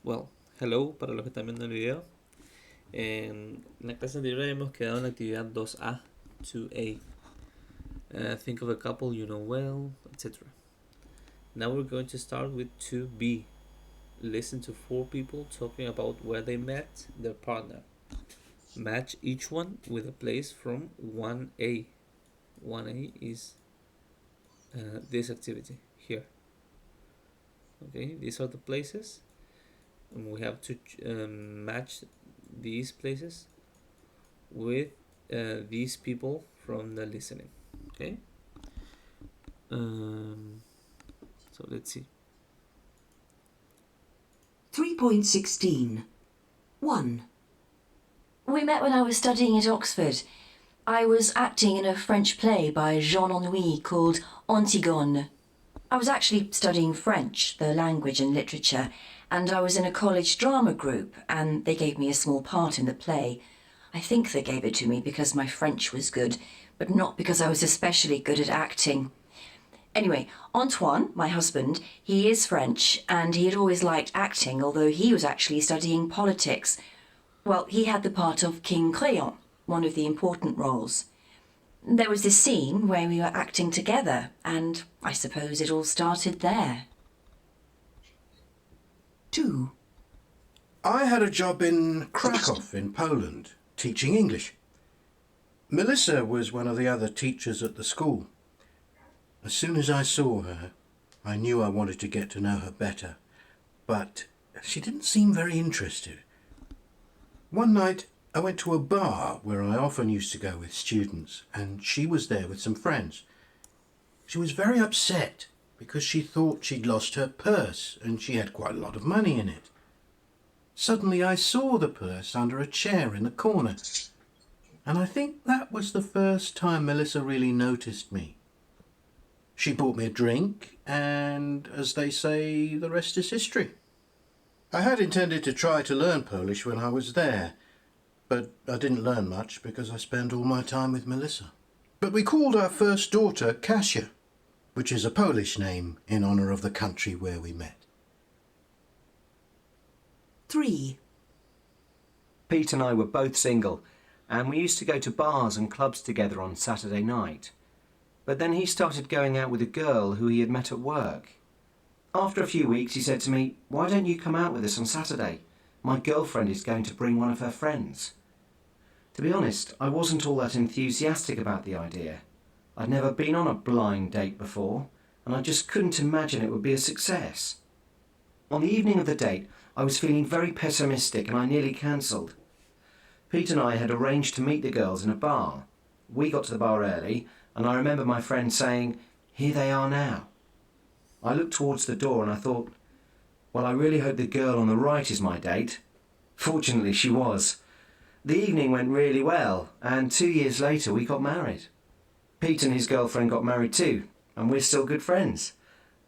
Well, hello para los que están viendo el video. En la clase anterior hemos quedado en la actividad 2A, 2A. Think of a couple you know well, etc. Now we're going to start with 2B. Listen to 4 people talking about where they met their partner. Match each one with a place from 1A. 1A is this activity here. Okay, these are the places, and we have to match these places with these people from the listening. Okay, so let's see. 3.16. 1. We met when I was studying at Oxford. I was acting in a French play by Jean Ennui called Antigone. I was actually studying French, the language and literature, and I was in a college drama group, and they gave me a small part in the play. I think they gave it to me because my French was good, but not because I was especially good at acting. Anyway, Antoine, my husband, he is French, and he had always liked acting, although he was actually studying politics. Well, he had the part of King Créon, one of the important roles. There was this scene where we were acting together, and I suppose it all started there. 2. I had a job in Krakow in Poland, teaching English. Melissa was one of the other teachers at the school. As soon as I saw her, I knew I wanted to get to know her better, but she didn't seem very interested. One night, I went to a bar where I often used to go with students, and she was there with some friends. She was very upset because she thought she'd lost her purse, and she had quite a lot of money in it. Suddenly I saw the purse under a chair in the corner, and I think that was the first time Melissa really noticed me. She bought me a drink, and, as they say, the rest is history. I had intended to try to learn Polish when I was there, but I didn't learn much because I spent all my time with Melissa. But we called our first daughter Kasia, which is a Polish name in honour of the country where we met. 3. Pete and I were both single, and we used to go to bars and clubs together on Saturday night. But then he started going out with a girl who he had met at work. After a few weeks, he said to me, "Why don't you come out with us on Saturday? My girlfriend is going to bring one of her friends." To be honest, I wasn't all that enthusiastic about the idea. I'd never been on a blind date before, and I just couldn't imagine it would be a success. On the evening of the date, I was feeling very pessimistic and I nearly cancelled. Pete and I had arranged to meet the girls in a bar. We got to the bar early, and I remember my friend saying, "Here they are now." I looked towards the door and I thought, well, I really hope the girl on the right is my date. Fortunately, she was. The evening went really well, and 2 years later we got married. Pete and his girlfriend got married too, and we're still good friends.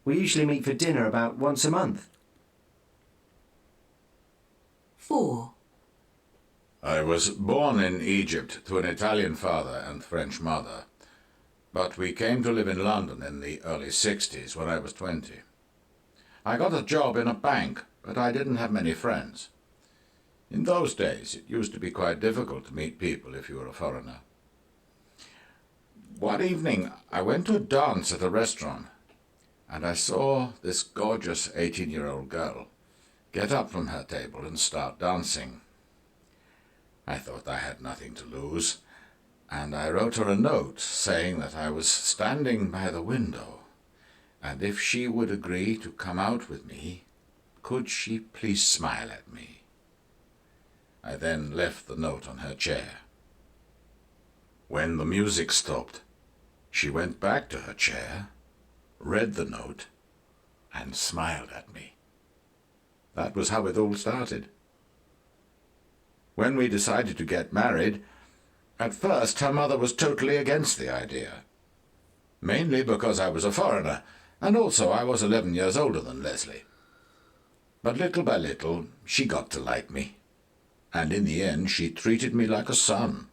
We usually meet for dinner about once a month. 4. I was born in Egypt to an Italian father and French mother, but we came to live in London in the early 60s when I was 20. I got a job in a bank, but I didn't have many friends. In those days, it used to be quite difficult to meet people if you were a foreigner. One evening, I went to a dance at a restaurant, and I saw this gorgeous 18-year-old girl get up from her table and start dancing. I thought I had nothing to lose, and I wrote her a note saying that I was standing by the window, and if she would agree to come out with me, could she please smile at me? I then left the note on her chair. When the music stopped, she went back to her chair, read the note, and smiled at me. That was how it all started. When we decided to get married, at first her mother was totally against the idea. Mainly because I was a foreigner, and also I was 11 years older than Leslie. But little by little, she got to like me, and in the end she treated me like a son.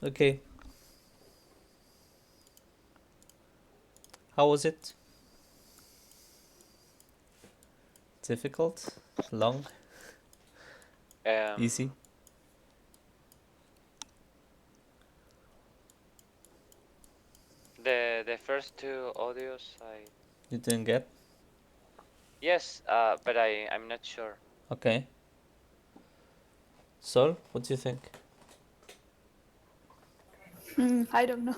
Okay. How was it? Difficult? Long? Easy? The first two audios You didn't get? yes, but I'm not sure. Okay. Sol, what do you think? I don't know.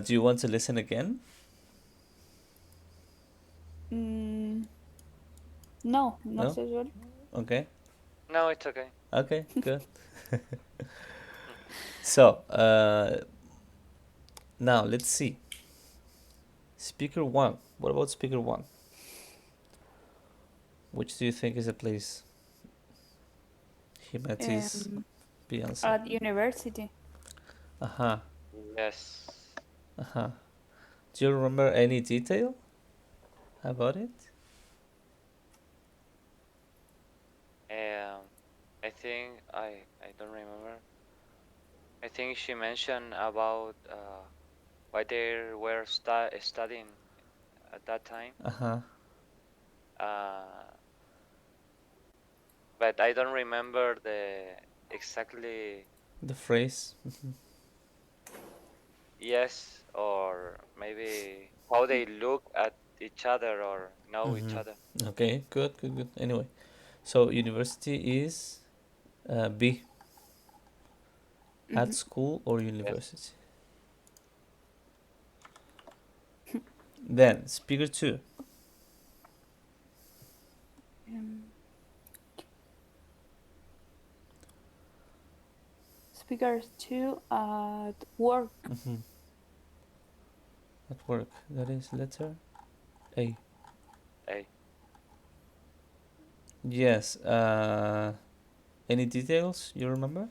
Do you want to listen again? No, No? not usually. Okay. No, it's okay. Okay, good. So, now let's see. Speaker 1. What about speaker 1? Which do you think is a place he met his Beyonce? At university. Uh-huh. Yes. Uh-huh. Do you remember any detail about it? I think I don't remember. I think she mentioned about why they were studying at that time. Uh-huh. But I don't remember exactly. The phrase. Yes, or maybe how they look at each other or know each other. Okay, good. Anyway, so university is B. At school or university. Then, speaker 2. Speaker 2 at work. At work. That is letter A. A. Yes. Any details you remember?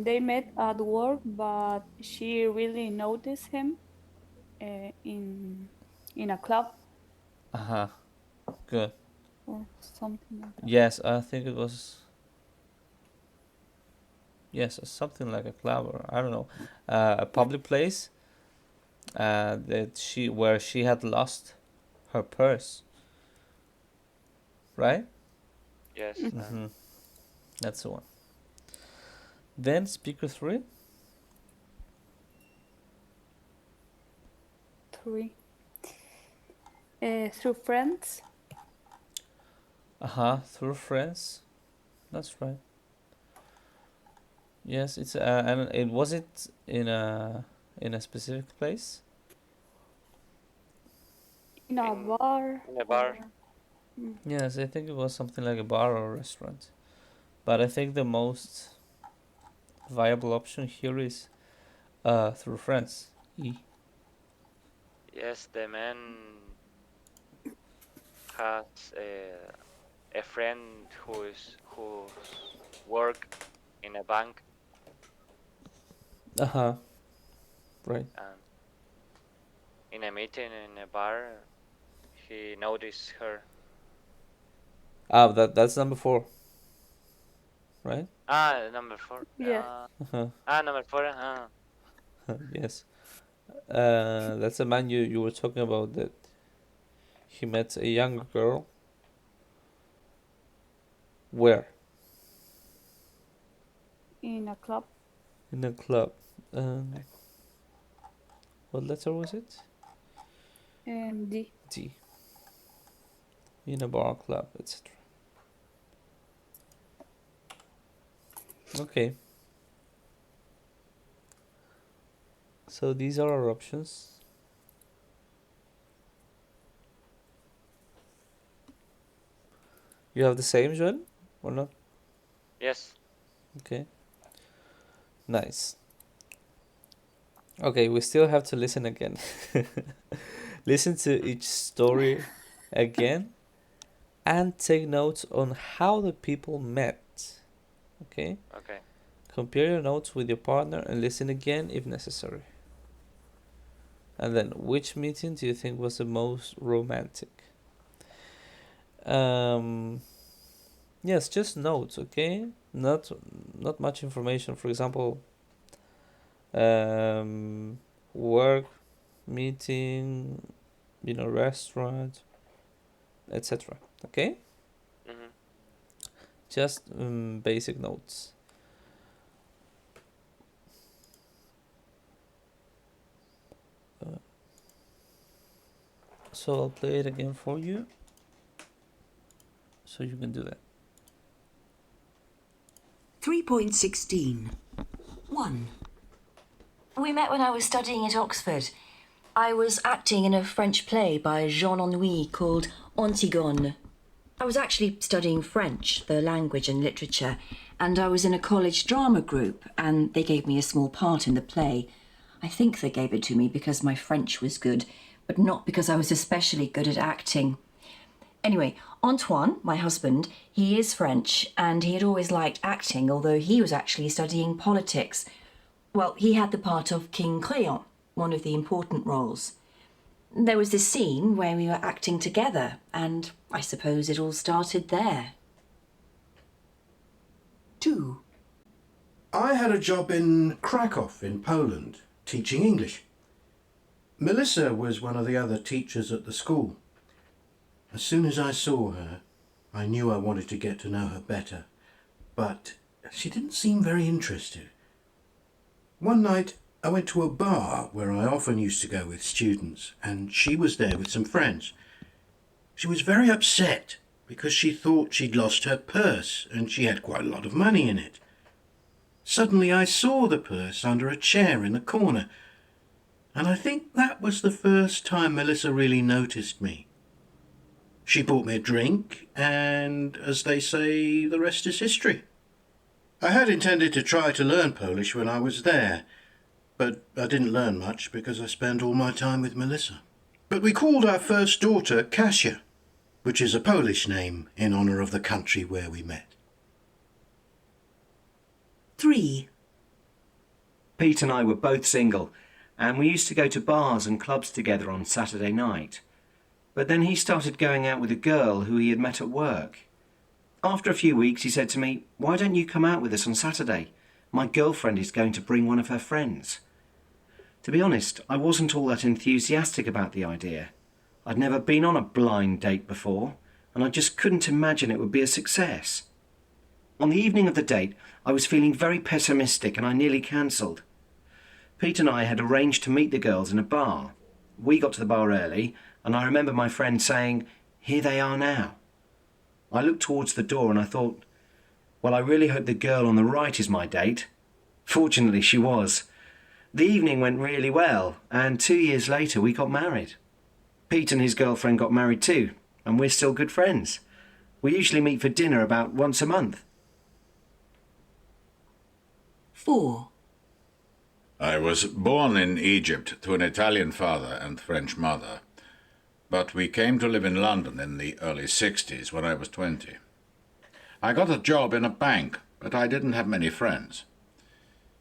They met at work, but she really noticed him in a club Uh-huh. Good. or something like that. Yes, I think it was. Yes, something like a club or I don't know, a public place. Where she had lost her purse. Right? Yes. That's the one. Then speaker 3. 3. Through friends. Through friends. That's right. Yes, it's and it was it in a specific place. In a bar. In a bar. Yes, I think it was something like a bar or a restaurant. But I think the most viable option here is through friends. E. Yes, the man has a friend who's work in a bank. Right. And in a meeting in a bar, he noticed her. That's number 4. Right? Number 4. Yeah. Number 4. Yes. That's the man you were talking about, that he met a younger girl. Where? In a club. In a club. What letter was it? D. D. In a bar, club, etc. Okay. So these are our options. You have the same, Joel, or not? Yes. Okay. Nice. Okay, we still have to listen again. Listen to each story again and take notes on how the people met. Okay? Okay. Compare your notes with your partner and listen again if necessary. And then, which meeting do you think was the most romantic? Yes, just notes, okay? Not much information. For example, Work, meeting, restaurant, etc. Okay? Mm-hmm. Just basic notes. So I'll play it again for you, so you can do that. 3.16. 1. We met when I was studying at Oxford. I was acting in a French play by Jean Ennui called Antigone. I was actually studying French, the language and literature, and I was in a college drama group, and they gave me a small part in the play. I think they gave it to me because my French was good, but not because I was especially good at acting. Anyway, Antoine, my husband, he is French, and he had always liked acting, although he was actually studying politics. Well, he had the part of King Créon, one of the important roles. There was this scene where we were acting together, and I suppose it all started there. 2. I had a job in Krakow in Poland, teaching English. Melissa was one of the other teachers at the school. As soon as I saw her, I knew I wanted to get to know her better, but she didn't seem very interested. One night, I went to a bar where I often used to go with students, and she was there with some friends. She was very upset because she thought she'd lost her purse, and she had quite a lot of money in it. Suddenly I saw the purse under a chair in the corner, and I think that was the first time Melissa really noticed me. She bought me a drink, and, as they say, the rest is history. I had intended to try to learn Polish when I was there, but I didn't learn much because I spent all my time with Melissa. But we called our first daughter Kasia, which is a Polish name in honour of the country where we met. 3. Pete and I were both single, and we used to go to bars and clubs together on Saturday night. But then he started going out with a girl who he had met at work. After a few weeks, he said to me, "Why don't you come out with us on Saturday? My girlfriend is going to bring one of her friends." To be honest, I wasn't all that enthusiastic about the idea. I'd never been on a blind date before, and I just couldn't imagine it would be a success. On the evening of the date, I was feeling very pessimistic and I nearly cancelled. Pete and I had arranged to meet the girls in a bar. We got to the bar early, and I remember my friend saying, "Here they are now." I looked towards the door and I thought, well, I really hope the girl on the right is my date. Fortunately, she was. The evening went really well, and 2 years later we got married. Pete and his girlfriend got married too, and we're still good friends. We usually meet for dinner about once a month. 4. I was born in Egypt to an Italian father and French mother, but we came to live in London in the early 60s when I was 20. I got a job in a bank, but I didn't have many friends.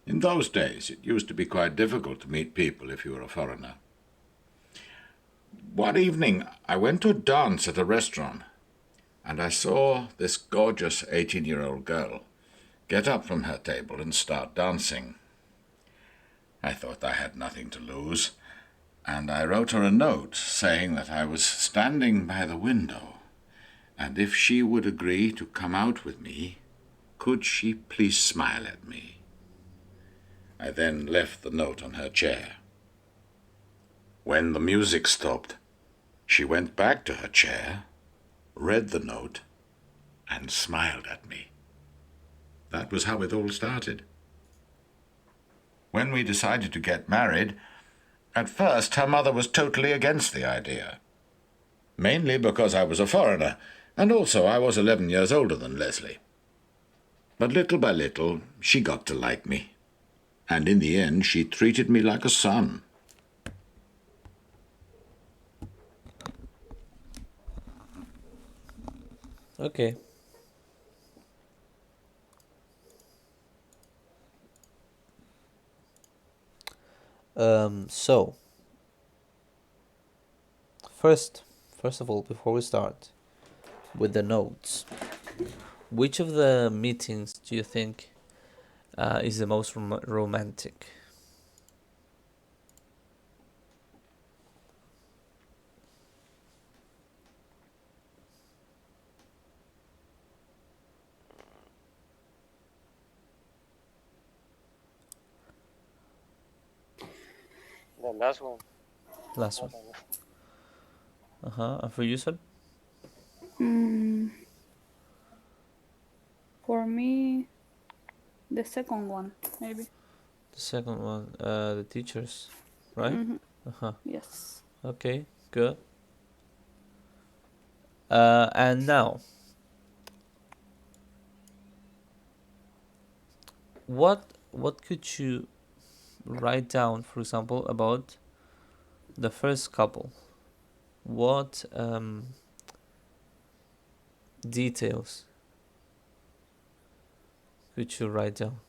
In those days, it used to be quite difficult to meet people if you were a foreigner. One evening, I went to a dance at a restaurant, and I saw this gorgeous 18-year-old girl get up from her table and start dancing. I thought I had nothing to lose, and I wrote her a note saying that I was standing by the window, and if she would agree to come out with me, could she please smile at me? I then left the note on her chair. When the music stopped, she went back to her chair, read the note, and smiled at me. That was how it all started. When we decided to get married, at first her mother was totally against the idea. Mainly because I was a foreigner, and also I was 11 years older than Leslie. But little by little, she got to like me. And in the end, she treated me like a son. Okay. So first of all, before we start with the notes, which of the meetings do you think is the most romantic? The last one. Last I one. don't know. And for you, sir? For me, the second one, maybe. The second one, the teachers, right? Yes. Okay, good. And now, what could you write down, for example, about the first couple? What details could you write down?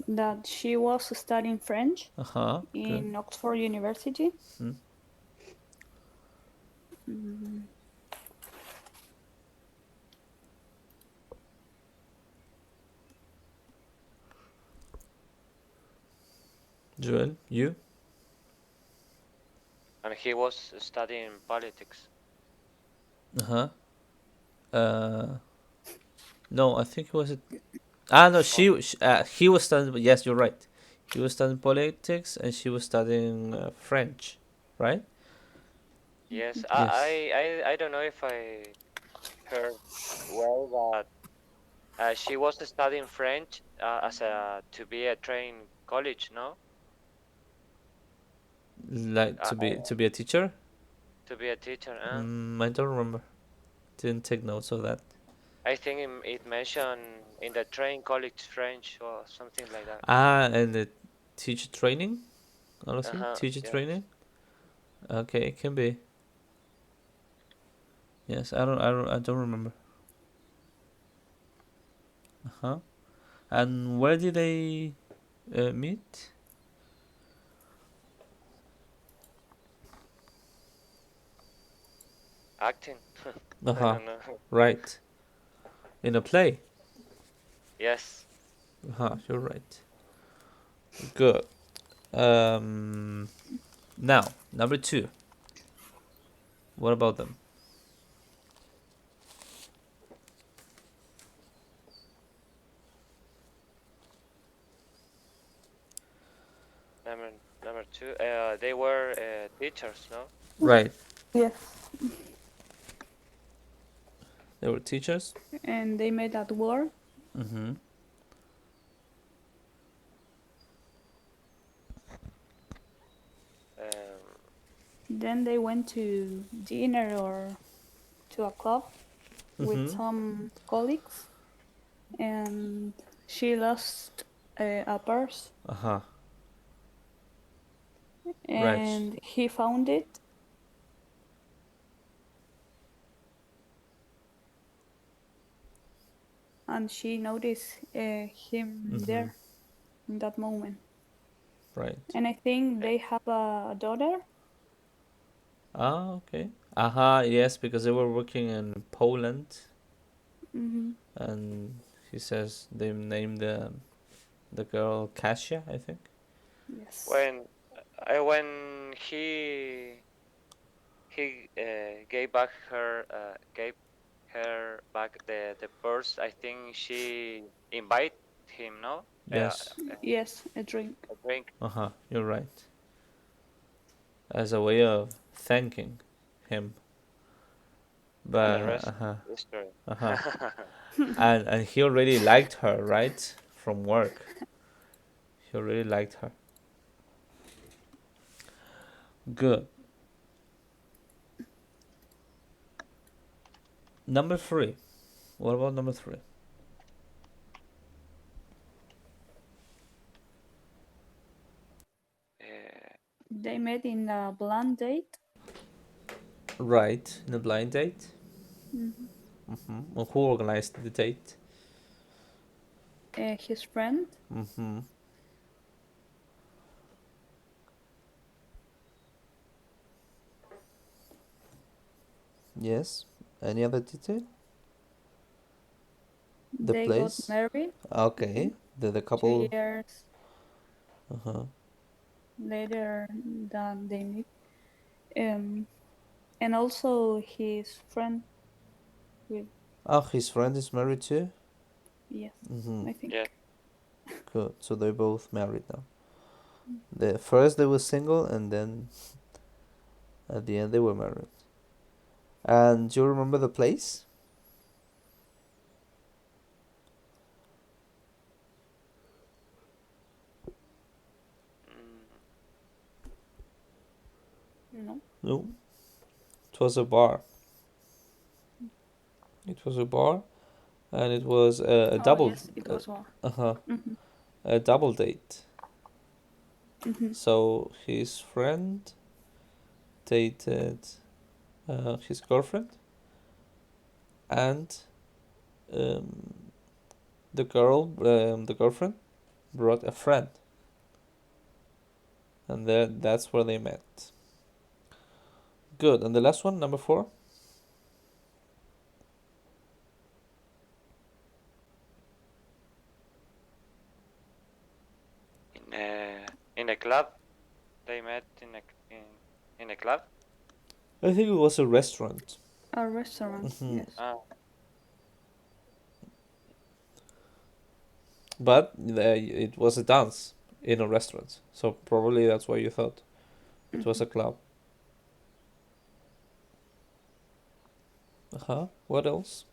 That she was studying French Good. in Oxford University. Joel, you? And he was studying politics. No, I think it was no, he was studying. Yes, you're right. He was studying politics, and she was studying French, right? Yes, Yes. I don't know if I heard well, but she was studying French as to be a trained college, no? Like to be a teacher. To be a teacher, I don't remember. Didn't take notes of that. I think it mentioned in the trained college French or something like that. And the teacher training, honestly, teacher Yes. training. Okay, it can be. Yes, I don't remember. And where did they meet? Acting. I don't know. Right. In a play. Yes. You're right. Good. Now, number 2. What about them? Number 2. They were teachers, no? Right. Yes. They were teachers. And they met at work. Then they went to dinner or to a club with some colleagues, and she lost a purse, and he found it. And she noticed him there in that moment. Right. And I think they have a daughter. Okay. Yes, because they were working in Poland. And he says they named the girl Kasia, I think. Yes. When he gave her back the purse, I think she invited him, no? Yes. Yes, a drink. A drink. You're right. As a way of thanking him. But The rest is story. and he already liked her, right? From work. He already liked her. Good. Number 3. What about number 3? They met in a blind date. Right, in a blind date. Well, who organized the date? His friend. Yes. Any other detail? The They place? got married. Okay. The couple. 2 years later than they meet. And also his friend will. His friend is married too? Yes, I think. Yeah. Good. So they're both married now. The first they were single, and then at the end they were married. And do you remember the place? No. No. It was a bar. It was a bar, and it was a Oh, double. yes, it was one. Uh-huh. Mm-hmm. A double date. Mm-hmm. So his friend dated his girlfriend, and the girlfriend brought a friend, and that's where they met. Good. And the last one, number 4. In a club. They met in a club. I think it was a restaurant. A restaurant, Mhm. yes. But it was a dance in a restaurant, so probably that's why you thought it was a club. What else?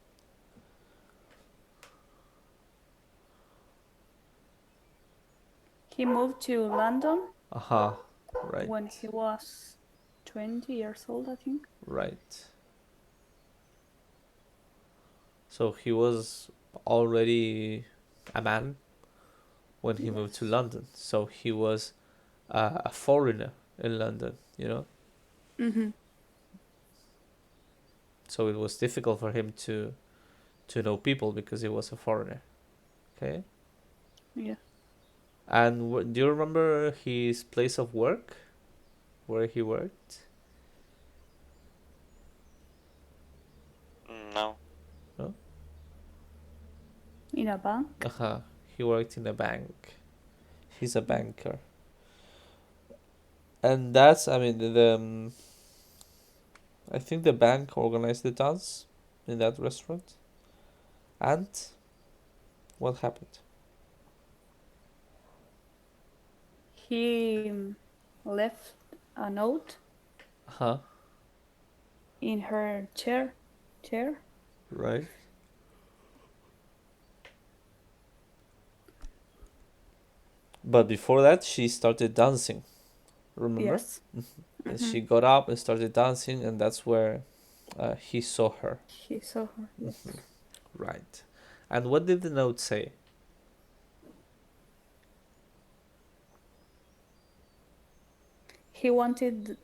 He moved to London Right. when he was 20 years old, I think. Right. So he was already a man when he moved to Yes. London. So he was a foreigner in London, you know? Mm-hmm. So it was difficult for him to know people because he was a foreigner. Okay? Yeah. And do you remember his place of work? Where he worked? No. No? In a bank. He worked in a bank. He's a banker. And that's, I mean, I think the bank organized the dance in that restaurant. And what happened? He left a note in her chair. Right. But before that, she started dancing. Remember? Yes. And Mm-hmm. she got up and started dancing, and that's where he saw her. He saw her, yes. Right. And what did the note say? He wanted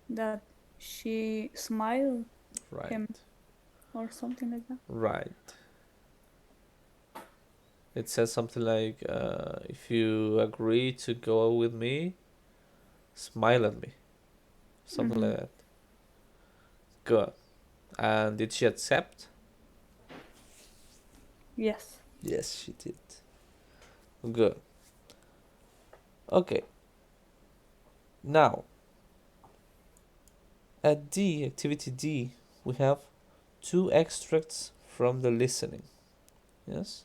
that she smiled Right. him or something like that. Right. It says something like, if you agree to go with me, smile at me. Something like that. Good. And did she accept? Yes. Yes, she did. Good. Okay. Now, at D, activity D, we have 2 extracts from the listening. Yes?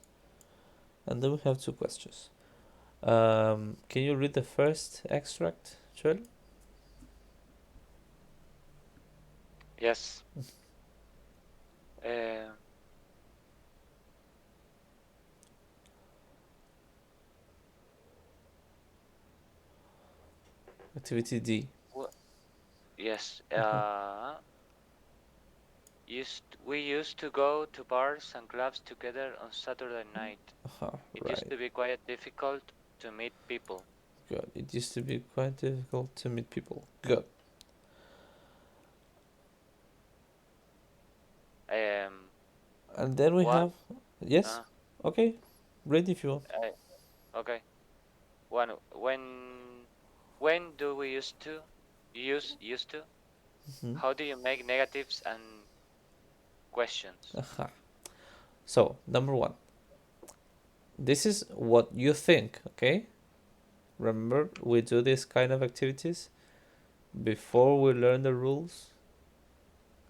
And then we have 2 questions. Can you read the first extract, Joel? Yes. Activity D. Yes. We used to go to bars and clubs together on Saturday night. It used to be quite difficult to meet people. Good. It used to be quite difficult to meet people. Good. And then we have... Yes? Okay. Read if you want. Okay. When do we used to? Used to? How do you make negatives and questions? So, number 1. This is what you think, okay? Remember, we do this kind of activities before we learn the rules,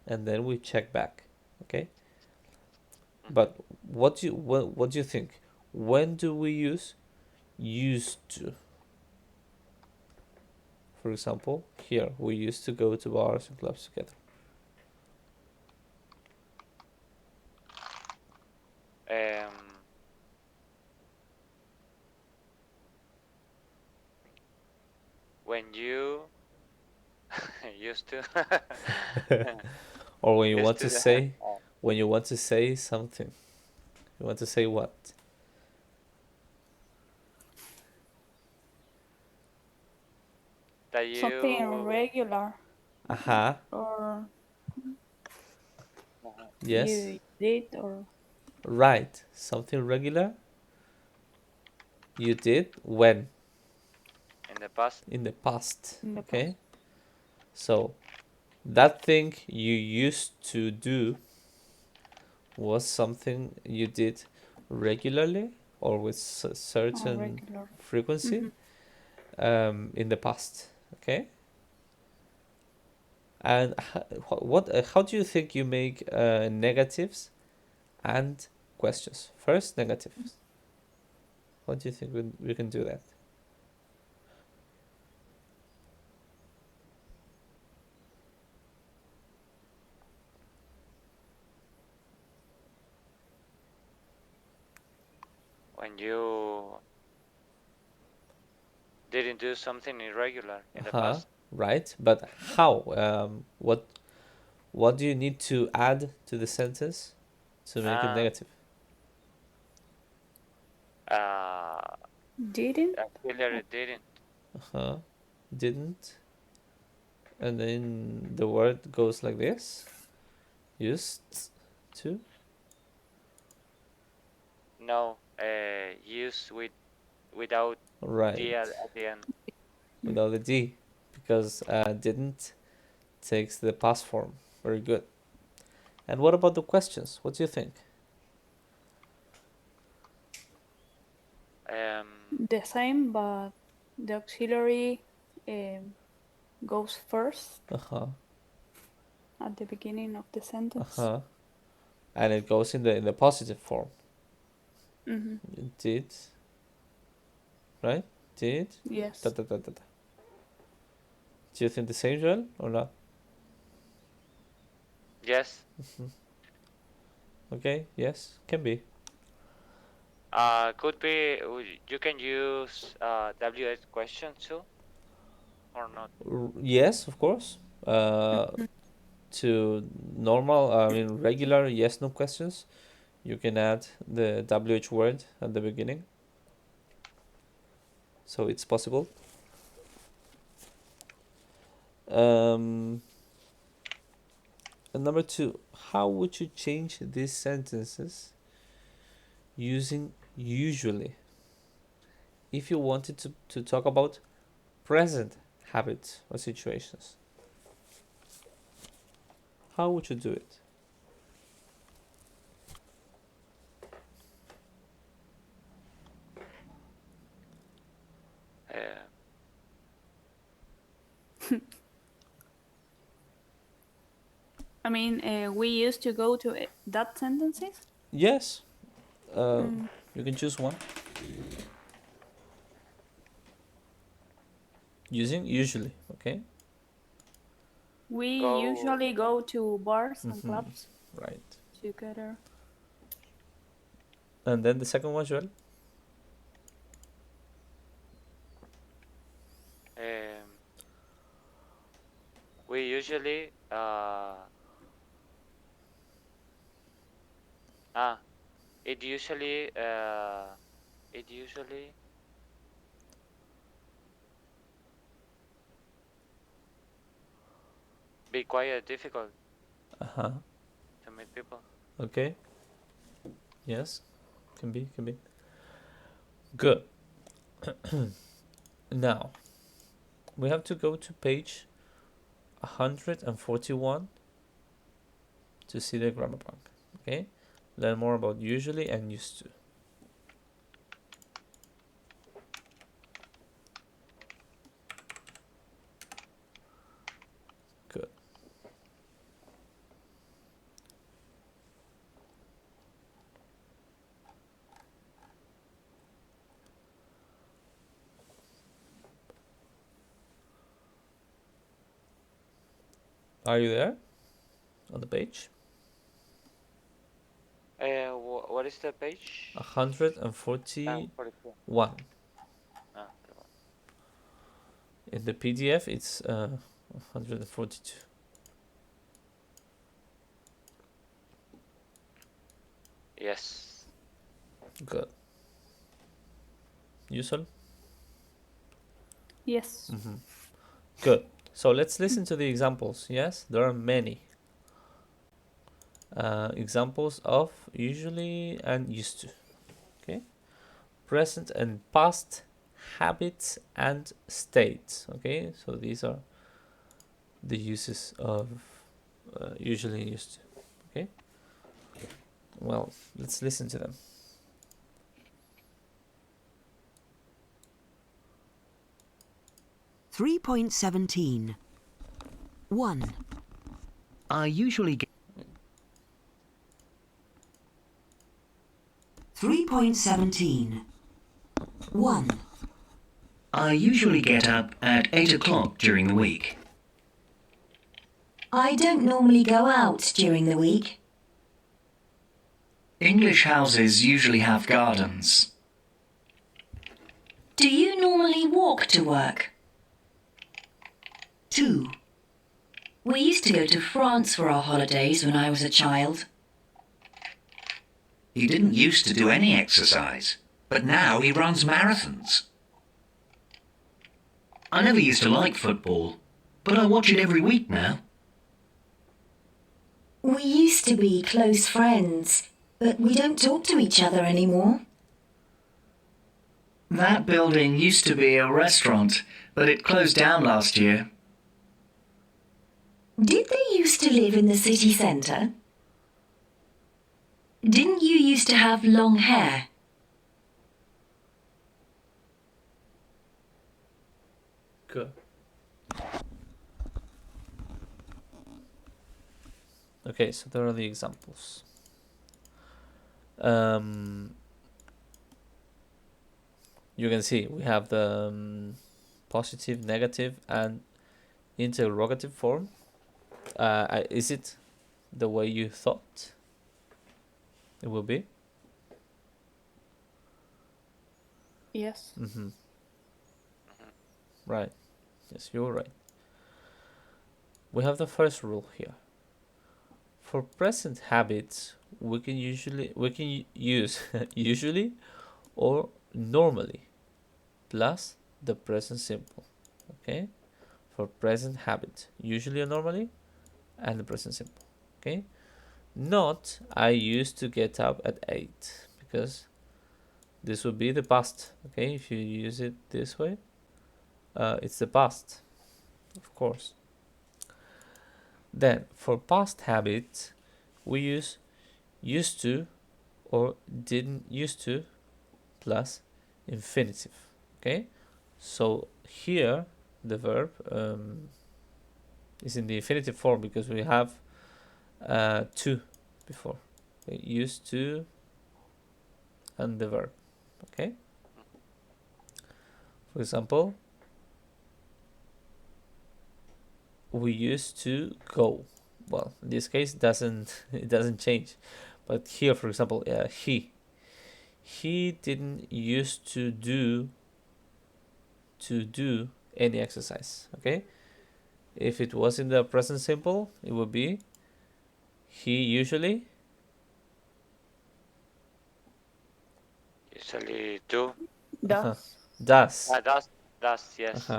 and then we check back, okay? But what do you think? when do we use used to? For example, here we used to go to bars and clubs together. When you used to Or when you used want to to say, when you want to say something, you want to say what? that Something you regular Aha. or Yes. you did or Right. Something regular. You did when? in the past. In the past. in the Okay. past. So that thing you used to do was something you did regularly or with Or certain regular. frequency in the past. Okay. And how do you think you make negatives and questions? First, negatives. How do you think we can do that? When you didn't do something irregular in the Uh-huh. past. Right. But how? What do you need to add to the sentence to make it Uh, negative? Didn't Auxiliary didn't. Uh-huh. Didn't. And then the word goes like this. Used to. No, used without Right. the at the end. Without the D. Because didn't takes the past form. Very good. And what about the questions? What do you think? the same, but the auxiliary goes first Uh-huh. at the beginning of the sentence. Uh-huh. And it goes in the positive form. Mm-hmm. You did. Right? Did. Yes. Da, da, da, da, da. Do you think the same, Joel, or not? Yes. Okay, yes, can be. Could be. You can use WH question too, or not. Yes, of course. To normal, I mean regular yes no questions, you can add the WH word at the beginning. So it's possible. And number two, how would you change these sentences using usually if you wanted to talk about present habits or situations? How would you do it? Uh, I mean, we used to go to that sentences. Yes, you can choose one. Using usually, okay? We go. usually go to bars and clubs Right. together. And then the second one, Joel? Um, we usually ah it usually it usually be quite difficult Uh-huh. to meet people. Okay. Yes. Can be, can be. Good. Now, we have to go to page 141 to see the grammar bank. Okay? Learn more about usually and used to. Good. Are you there on the page? What is the page? 141. 44. Ah, okay. In the PDF, it's 142. Yes. Good. Usual? Yes. Good. So let's listen to the examples. Yes, there are many examples of usually and used to. Okay, present and past habits and states. Okay, so these are the uses of usually and used to. Okay, well, let's listen to them. 3.17. 1. I usually get 3.17. 1. I usually get up at 8 o'clock during the week. I don't normally go out during the week. English houses usually have gardens. Do you normally walk to work? 2. We used to go to France for our holidays when I was a child. He didn't used to do any exercise, but now he runs marathons. I never used to like football, but I watch it every week now. We used to be close friends, but we don't talk to each other anymore. That building used to be a restaurant, but it closed down last year. Did they used to live in the city centre? Didn't you used to have long hair? Good. Okay, so there are the examples. You can see we have the positive, negative, and interrogative form. Is it the way you thought it will be? Yes. Right. Yes, you're right. We have the first rule here. For present habits, we can use usually or normally plus the present simple. Okay? For present habit, usually or normally, and the present simple. Okay? Not I used to get up at 8, because this would be the past. Okay? If you use it this way, it's the past, of course. Then for past habits, we use used to or didn't used to plus infinitive. Okay, so here the verb is in the infinitive form because we have to before. Okay, used to and the verb. Okay, for example, we used to go. Well, in this case, it doesn't change. But here, for example, he didn't used to do any exercise. Okay, if it was in the present simple, it would be he usually do. Does. does. Does, yes.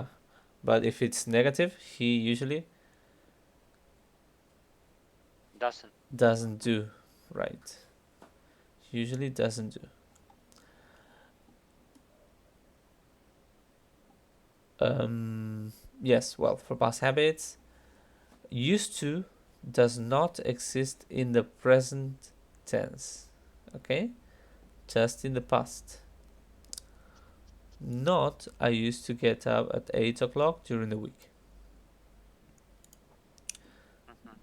But if it's negative, he usually Doesn't do. Right. Usually doesn't do. Yes, well, for past habits, used to does not exist in the present tense. Okay? Just in the past. Not I used to get up at 8 o'clock during the week.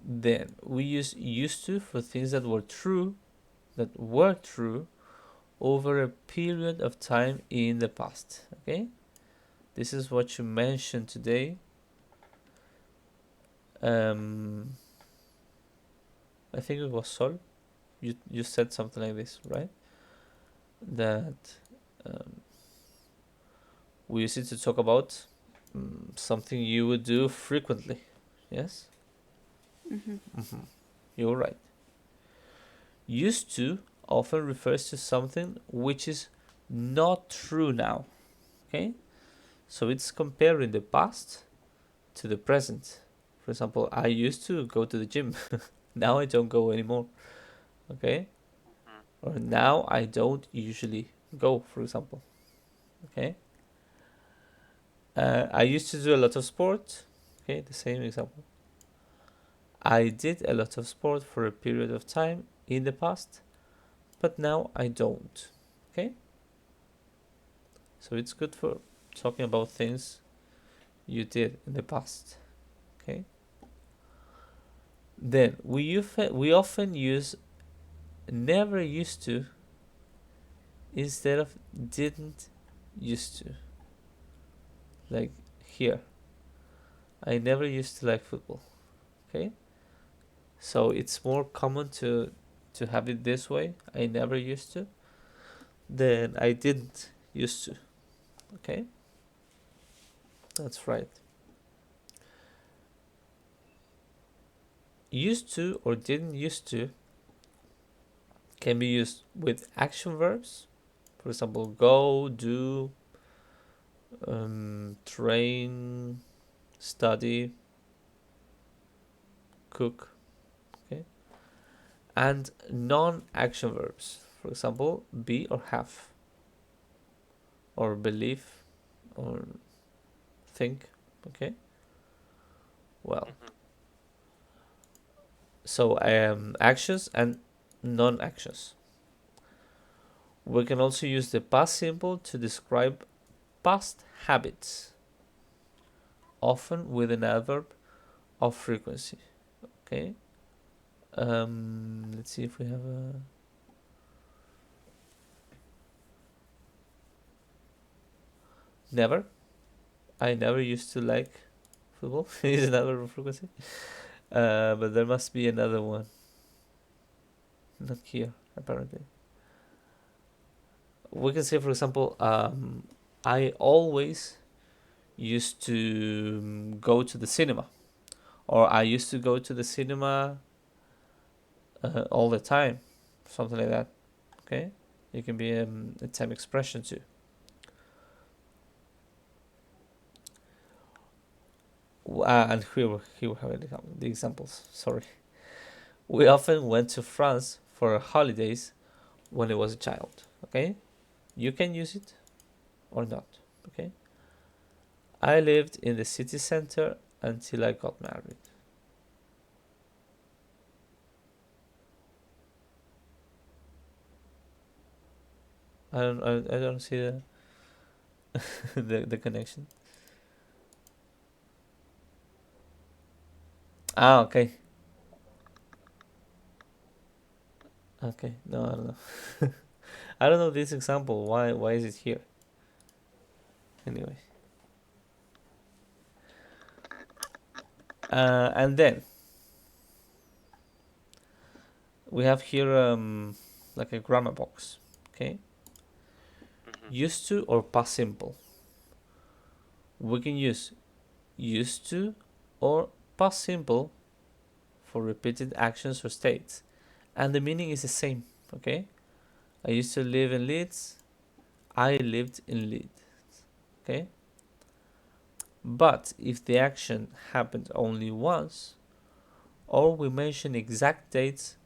Then we use used to for things that were true over a period of time in the past. Okay, this is what you mentioned today. I think it was Sol. You said something like this, right? That we use it to talk about something you would do frequently. Yes? You're right. Used to often refers to something which is not true now. Okay? So it's comparing the past to the present. For example, I used to go to the gym. Now I don't go anymore. Okay? Or now I don't usually go, for example. Okay? I used to do a lot of sport. Okay, the same example. I did a lot of sport for a period of time in the past, but now I don't. Okay? So it's good for talking about things you did in the past. Okay? Then we often use never used to instead of didn't used to. Like here. I never used to like football. Okay? So it's more common to have it this way. I never used to. Then I didn't used to. Okay? That's right. Used to or didn't used to can be used with action verbs. For example, go, do, train, study, cook. Okay? And non-action verbs. For example, be or have, or believe, or think. Okay? Well. So actions and non-actions. We can also use the past simple to describe past habits, often with an adverb of frequency. Okay. Let's see if we have a. Never. I never used to like football. Is an adverb of frequency. But there must be another one. Not here, apparently. We can say, for example, I always used to go to the cinema. Or I used to go to the cinema all the time. Something like that. Okay? It can be a time expression too. And here we have the examples. Sorry. We often went to France for holidays when I was a child. Okay? You can use it or not. Okay? I lived in the city center until I got married. I don't see the the connection. Okay. Okay. No, I don't know. I don't know this example. Why is it here? Anyway. And then we have here like a grammar box. Okay. Used to or past simple. We can use used to or past simple for repeated actions or states, and the meaning is the same. Okay. I used to live in Leeds. I lived in Leeds. Okay. But if the action happened only once, or we mention exact dates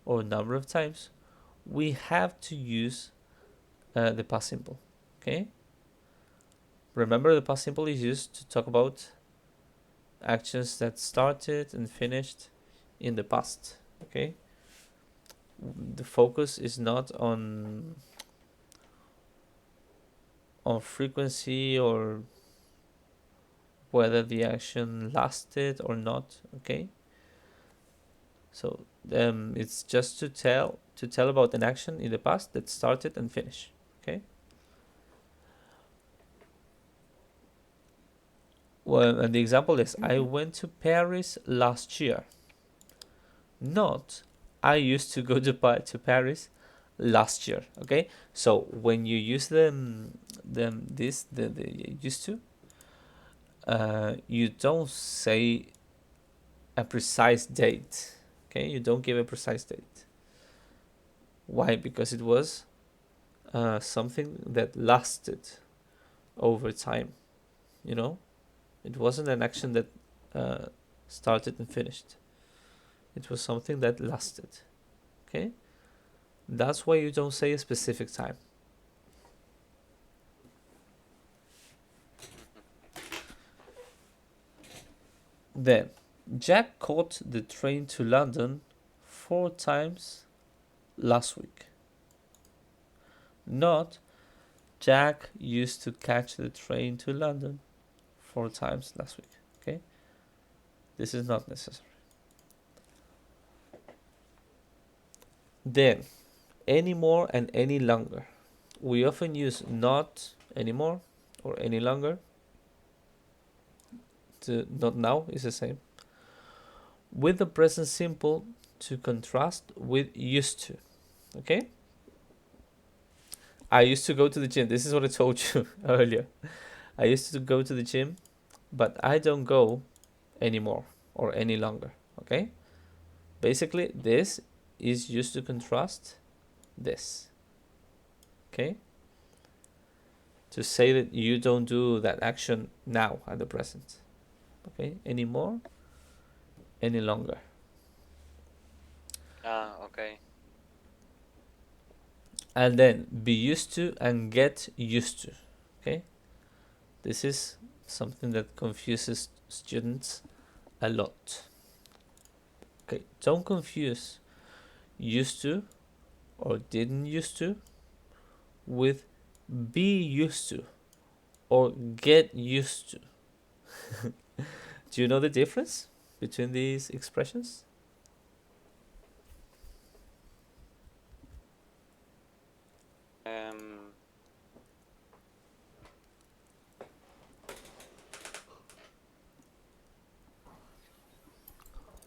or number of times, we have to use the past simple. Okay. Remember, the past simple is used to talk about actions that started and finished in the past. Okay. The focus is not on frequency or whether the action lasted or not. Okay. So it's just to tell about an action in the past that started and finished. Okay. Well, and the example is I went to Paris last year. Not I used to go to Paris last year. Okay, so when you use the used to, you don't say a precise date. Okay, you don't give a precise date. Why? Because it was something that lasted over time. You know, it wasn't an action that started and finished. It was something that lasted. Okay, that's why you don't say a specific time. Then, Jack caught the train to London 4 times last week. Not Jack used to catch the train to London 4 times last week. Okay? This is not necessary. Then, any more and any longer. We often use not anymore or any longer. Not now is the same. With the present simple to contrast with used to. Okay? I used to go to the gym. This is what I told you earlier. I used to go to the gym, but I don't go anymore or any longer. Okay? Basically, this is used to contrast this. Okay? To say that you don't do that action now at the present. Okay? Anymore, any longer. Okay. And then be used to and get used to. Okay? This is something that confuses students a lot. Okay, don't confuse used to or didn't used to with be used to or get used to. Do you know the difference between these expressions?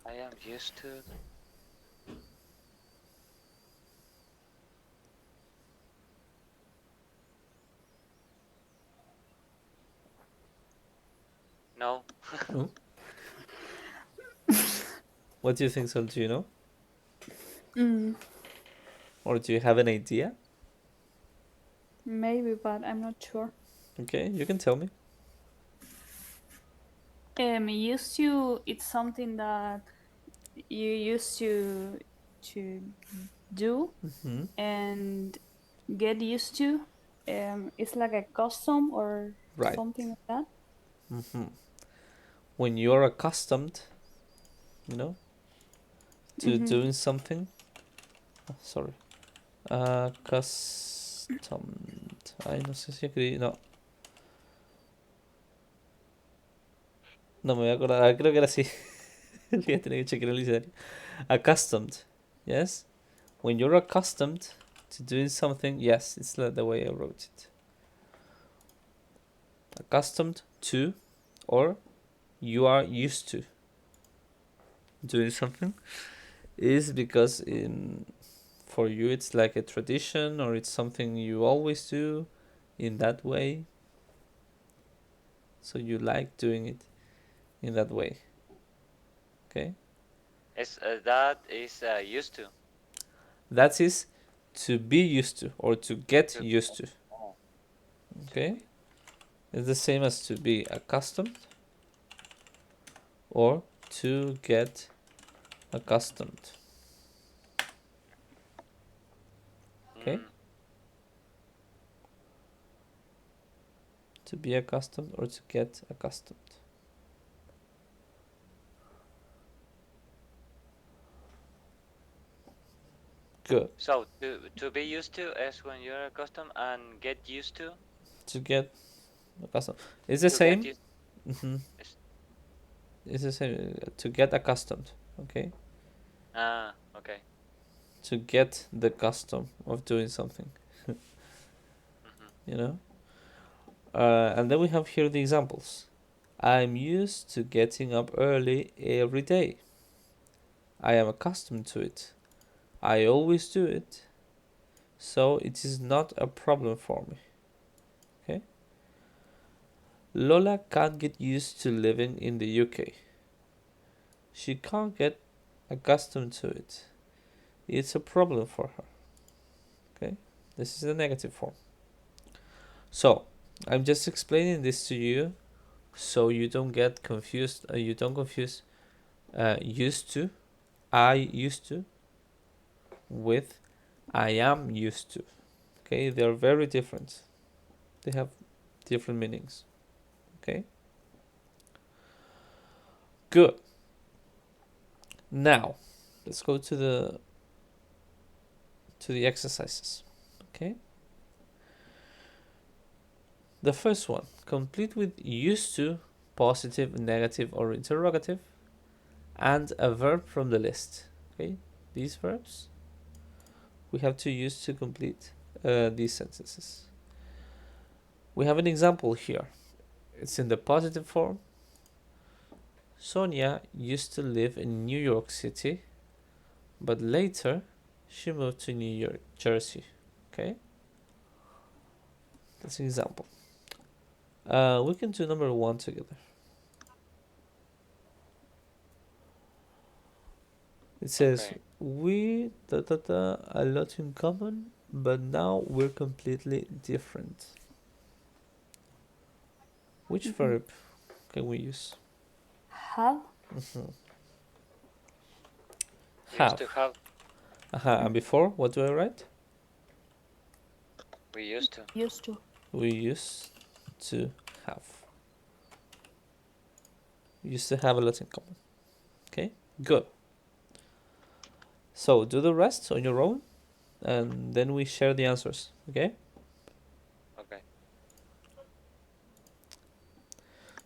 I am used to. No. No? What do you think, Sol? Do you know? Or do you have an idea? Maybe, but I'm not sure. Okay, you can tell me. Used to, it's something that you used to do, and get used to. It's like a custom or Right. something like that. When you're accustomed, you know, to doing something. Oh, sorry. Accustomed. Ay, no sé si escribí. No. No me voy a acordar. Ah, creo que era así. Voy a tener que chequear el diccionario. Accustomed. Yes. When you're accustomed to doing something, yes, it's the way I wrote it. Accustomed to, or you are used to doing something, is because for you it's like a tradition or it's something you always do in that way. So you like doing it in that way. Okay? That is used to. That is to be used to or to get used to. Oh. Okay? It's the same as to be accustomed or to get accustomed. Okay? To be accustomed or to get accustomed. Good. So to be used to is when you're accustomed, and get used to. To get accustomed. It's the same. It's the same. To get accustomed. Okay? Okay. To get the custom of doing something. You know? And then we have here the examples. I'm used to getting up early every day. I am accustomed to it. I always do it. So it is not a problem for me. Okay? Lola can't get used to living in the UK. She can't get accustomed to it. It's a problem for her. Okay? This is the negative form. So, I'm just explaining this to you so you don't get confused. You don't confuse used to, I used to, with I am used to. Okay? They are very different. They have different meanings. Okay? Good. Now, let's go to the exercises. Okay? The first one, complete with used to, positive, negative, or interrogative, and a verb from the list. Okay? These verbs we have to use to complete these sentences. We have an example here. It's in the positive form. Sonia used to live in New York City, but later she moved to New Jersey. Okay? That's an example. We can do number 1 together. It says, Okay. we a lot in common, but now we're completely different. Which verb can we use? Have. Used to have. And before, what do I write? We used to. Used to. We used to have. We used to have a lot in common. Okay, good. So do the rest on your own, and then we share the answers. Okay. Okay.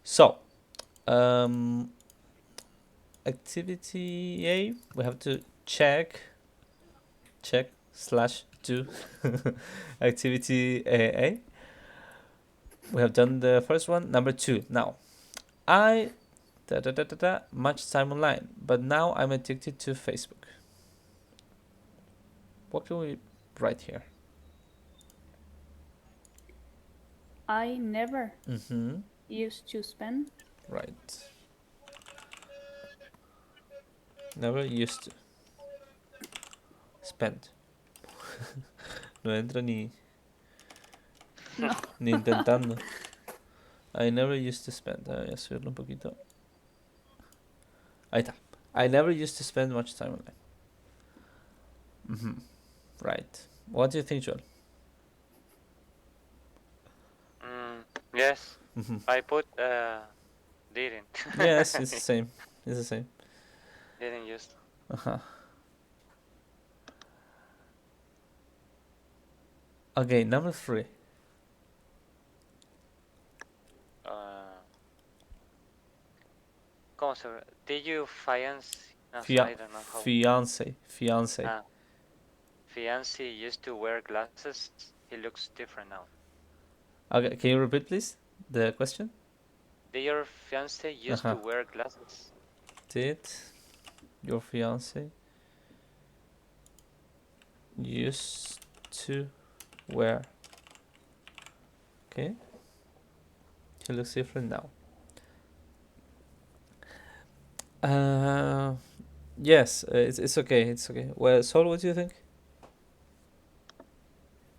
So, activity A, we have to check / do activity A. We have done the first one. Number 2. Now, I much time online, but now I'm addicted to Facebook. What can we write here? I never used to spend. Right. Never used to spend. No entra ni intentando. I never used to spend. Voy a subirlo un poquito. Ahí está. I never used to spend much time online. Right. What do you think, Joel? Yes. I put didn't. Yes, it's the same. It's the same. Didn't use. Okay, number 3. ¿Cómo se? Did you fiance? No, I don't know how. Fiance. Fiance used to wear glasses. He looks different now. Okay, can you repeat, please, the question? Did your fiance used to wear glasses? Did your fiance used to wear? Okay. He looks different now. Yes, it's okay. It's okay. Well, Sol, what do you think?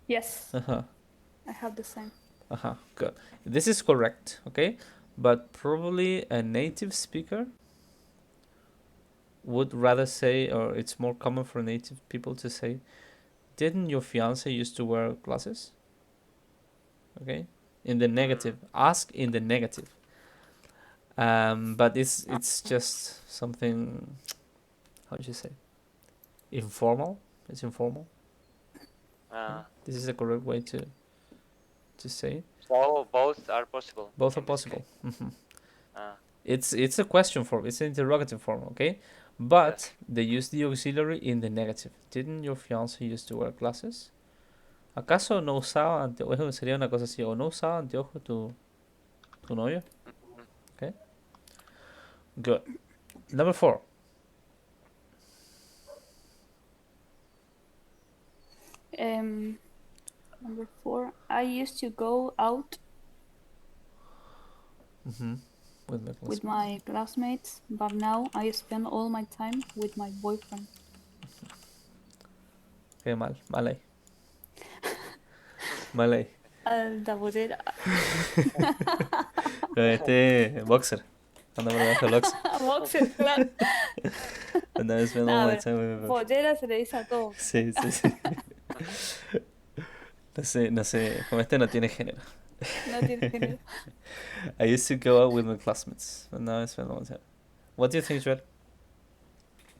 Yes. I have the same. Good. This is correct, okay? But probably a native speaker would rather say, or it's more common for native people to say, didn't your fiance used to wear glasses? Okay? In the negative. Ask in the negative. But it's just something, how do you say? Informal. It's informal. This is the correct way to say it. So both are possible. Both are possible. It's a question form. It's an interrogative form, okay? But they use the auxiliary in the negative. Didn't your fiance used to wear glasses? ¿Acaso no usaba anteojos? Sería una cosa así. ¿O no usaba anteojos tu novio? Okay. Good. Number 4. Number 4. I used to go out with my classmates, but now I spend all my time with my boyfriend. Qué mal. Mal ahí. Mal ahí. La bodega. Boxer. Anda por debajo del boxer. Boxer, claro. Anda spend Nah, all my pero time with my boyfriend. bodega se le dice a todo. Sí. No sé. Como no tiene género. No tiene género. I used to go out with my classmates, but now I spend all my time. What do you think, Joel?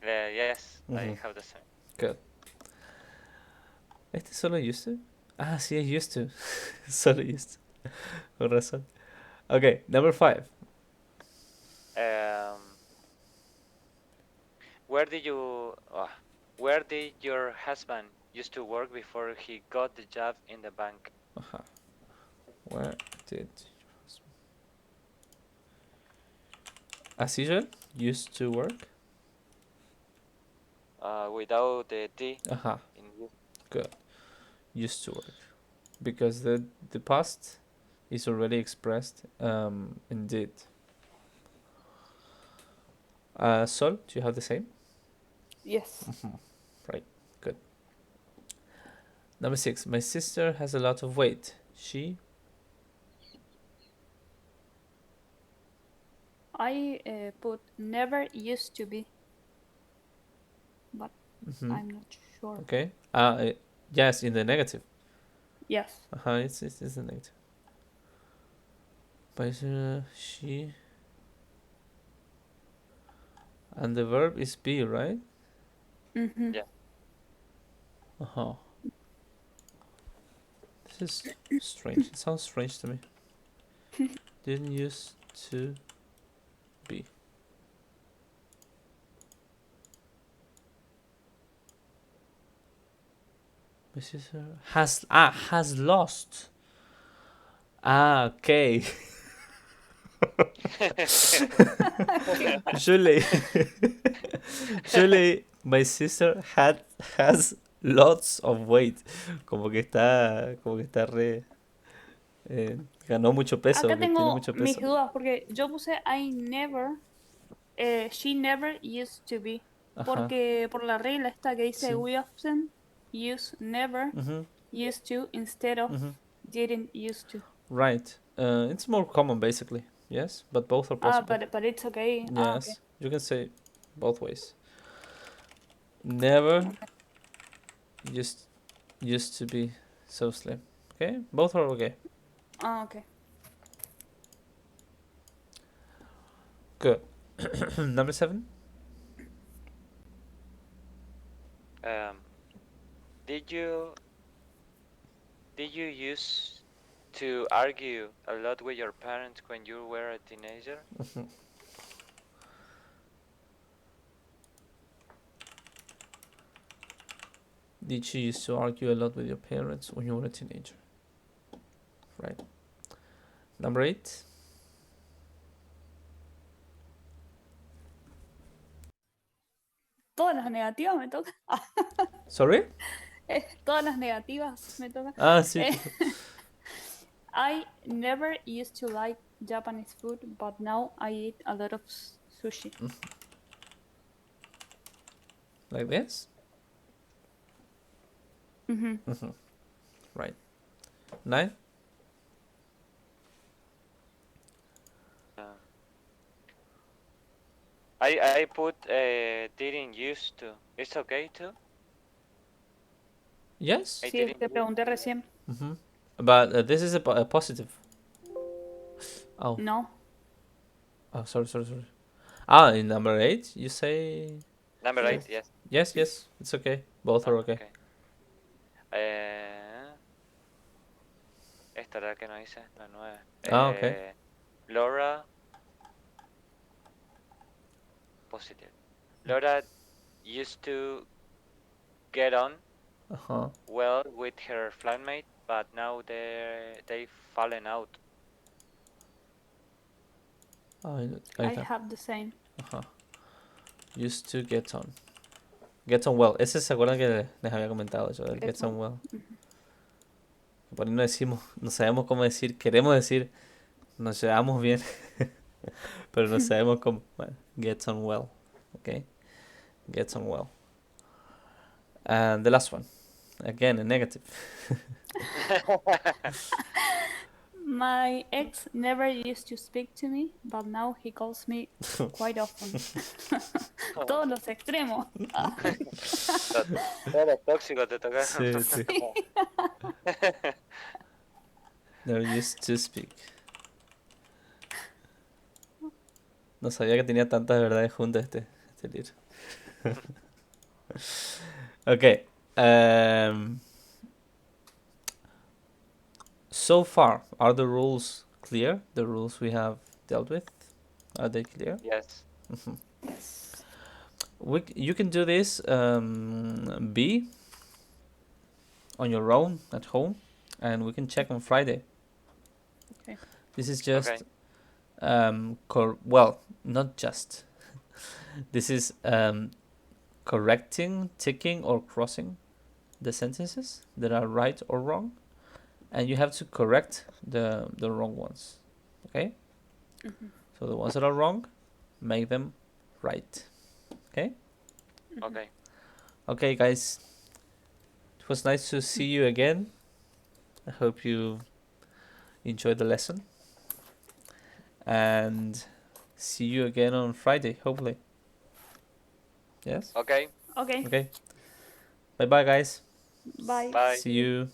Yes, I Mhm. have the same. Good. ¿Este solo used to? Ah, sí, es used to. Solo used to. Con razón. Okay, number 5. Where did your husband used to work before he got the job in the bank? Where did your husband... As usual, used to work? Without the D. In you. Good. Used to work. Because the past is already expressed in did. Sol, do you have the same? Yes. Right, good. Number 6. My sister has a lot of weight. She... I put never used to be, but I'm not sure. Okay. Yes, in the negative. Yes. It's the negative. But she... And the verb is be, right? Mm-hmm. Yeah. This is strange. It sounds strange to me. Didn't used to be. My sister has lost. Okay. Surely my sister has lots of weight. Como que está re ganó mucho peso, Acá que tiene tengo mucho mis peso. dudas porque yo puse she never used to be. Porque por la regla esta que dice Sí. we often use never used to instead of didn't used to. Right. It's more common basically. Yes, but both are possible. But it's okay. Yes, Okay. you can say both ways. Never used to be so slim. Okay, both are okay. Okay. Good. Number 7. Did you used to argue a lot with your parents when you were a teenager? Did you used to argue a lot with your parents when you were a teenager? Right. Number 8. Todas las negativas me tocan. Sorry? Todas las negativas me tocan. Sí. I never used to like Japanese food, but now I eat a lot of sushi. Like this? Right. 9. I put didn't used to. It's okay too? Yes. Sí, te pregunté recién. But this is a positive. Oh. No. Oh, sorry. In number 8, you say... Number 8, yes. Yes, it's okay. Both are okay. Esta era la que no hice, la 9. Okay. Laura... Positive. Laura used to get on well with her flatmate, but now they've fallen out. I have the same. Ajá. Used to get on. Get on well. Ese se acuerdan que les había comentado yo, el get on well. Por ahí no decimos, no sabemos cómo decir, queremos decir, nos llevamos bien, pero no sabemos cómo. Bueno, get on well. Okay? Get on well. And the last one. Again, a negative. My ex never used to speak to me, but now he calls me quite often. Todos los extremos. Todos los tóxicos te tocaron. Sí, sí. Never used to speak. No sabía que tenía tantas verdades juntas este libro. Okay. So far, are the rules clear? The rules we have dealt with, are they clear? Yes. Yes. You can do this B on your own at home, and we can check on Friday. Okay. This is just Okay. well, not just. This is correcting, ticking, or crossing the sentences that are right or wrong, and you have to correct the wrong ones. Okay? So the ones that are wrong, make them right. Okay? Okay. Okay, guys. It was nice to see you again. I hope you enjoyed the lesson. And see you again on Friday, hopefully. Yes? Okay. Okay. Okay. Bye bye, guys. Bye. Bye. See you.